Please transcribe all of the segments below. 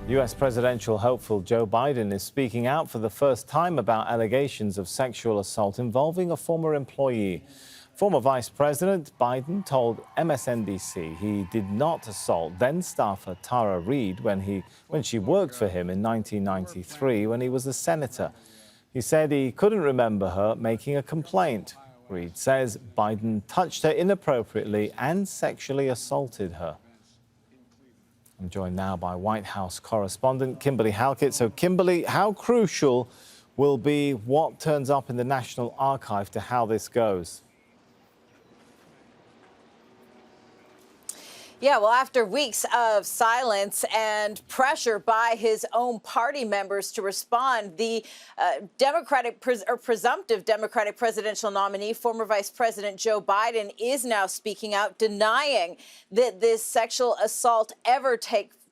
U.S. presidential hopeful Joe Biden is speaking out for the first time about allegations of sexual assault involving a former employee. Former Vice President Biden told MSNBC he did not assault then-staffer Tara Reade when she worked for him in 1993 when he was a senator. He said he couldn't remember her making a complaint. Reade says Biden touched her inappropriately and sexually assaulted her. I'm joined now by White House correspondent Kimberley Halkett. So, Kimberley, how crucial will be what turns up in the National Archive to how this goes? Yeah, well, after weeks of silence and pressure by his own party members to respond, the presumptive Democratic presidential nominee, former Vice President Joe Biden, is now speaking out, denying that this sexual assault ever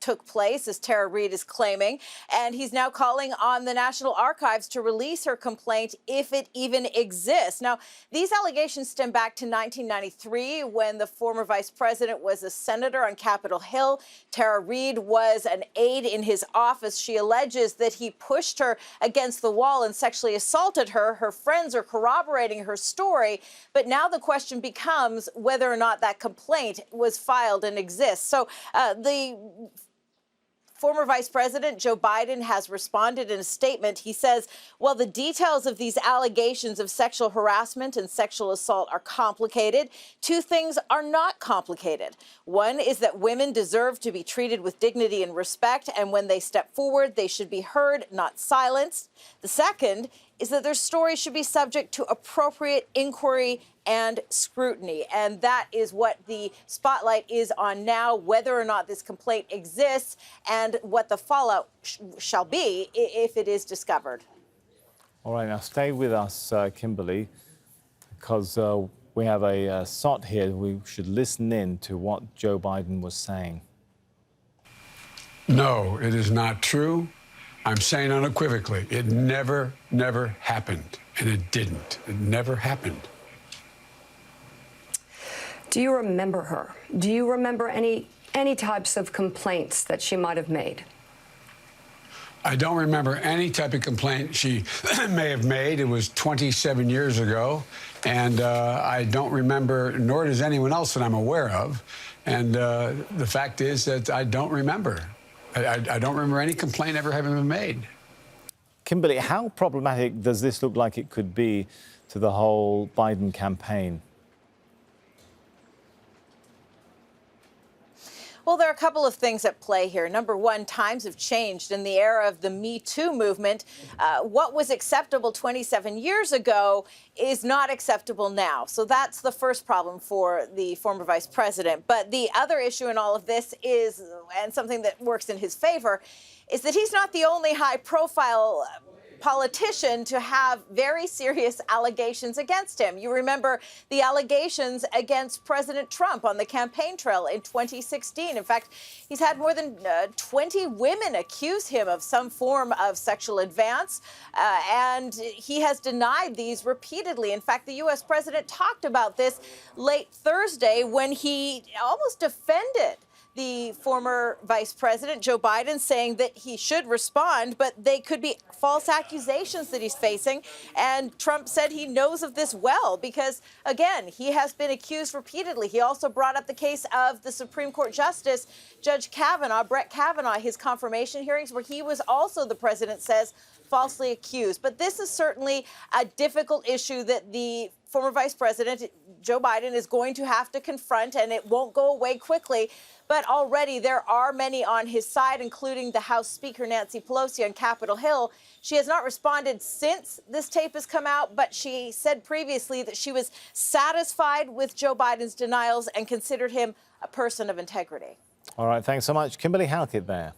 took place, as Tara Reade is claiming, and he's now calling on the National Archives to release her complaint if it even exists. Now, these allegations stem back to 1993 when the former vice president was a senator on Capitol Hill. Tara Reade was an aide in his office. She alleges that he pushed her against the wall and sexually assaulted her. Her friends are corroborating her story, but now the question becomes whether or not that complaint was filed and exists. So the former Vice President Joe Biden has responded in a statement. He says, well, the details of these allegations of sexual harassment and sexual assault are complicated. Two things are not complicated. One is that women deserve to be treated with dignity and respect, and when they step forward, they should be heard, not silenced. The second is that their story should be subject to appropriate inquiry and scrutiny. And that is what the spotlight is on now, whether or not this complaint exists and what the fallout shall be if it is discovered. All right, now stay with us, Kimberley, because we have a SOT here. We should listen in to what Joe Biden was saying. No, it is not true. I'm saying unequivocally, it never happened. And it didn't. It never happened. Do you remember her? Do you remember any types of complaints that she might have made? I don't remember any type of complaint she may have made. It was 27 years ago. And I don't remember, nor does anyone else that I'm aware of. And the fact is that I don't remember. I don't remember any complaint ever having been made. Kimberley, how problematic does this look like it could be to the whole Biden campaign? Well, there are a couple of things at play here. Number one, times have changed. In the era of the Me Too movement, what was acceptable 27 years ago is not acceptable now. So that's the first problem for the former vice president. But the other issue in all of this is, and something that works in his favor, is that he's not the only high-profile politician to have very serious allegations against him. You remember the allegations against President Trump on the campaign trail in 2016. In fact, he's had more than 20 women accuse him of some form of sexual advance, and he has denied these repeatedly. In fact, the U.S. president talked about this late Thursday when he almost defended the former vice president, Joe Biden, saying that he should respond, but they could be false accusations that he's facing. And Trump said he knows of this well because, again, he has been accused repeatedly. He also brought up the case of the Supreme Court Justice, Judge Kavanaugh, Brett Kavanaugh, his confirmation hearings, where he was also, the president says, falsely accused. But this is certainly a difficult issue that the former vice president, Joe Biden, is going to have to confront, and it won't go away quickly. But already there are many on his side, including the House Speaker Nancy Pelosi on Capitol Hill. She has not responded since this tape has come out, but she said previously that she was satisfied with Joe Biden's denials and considered him a person of integrity. All right, thanks so much. Kimberley Halkett there.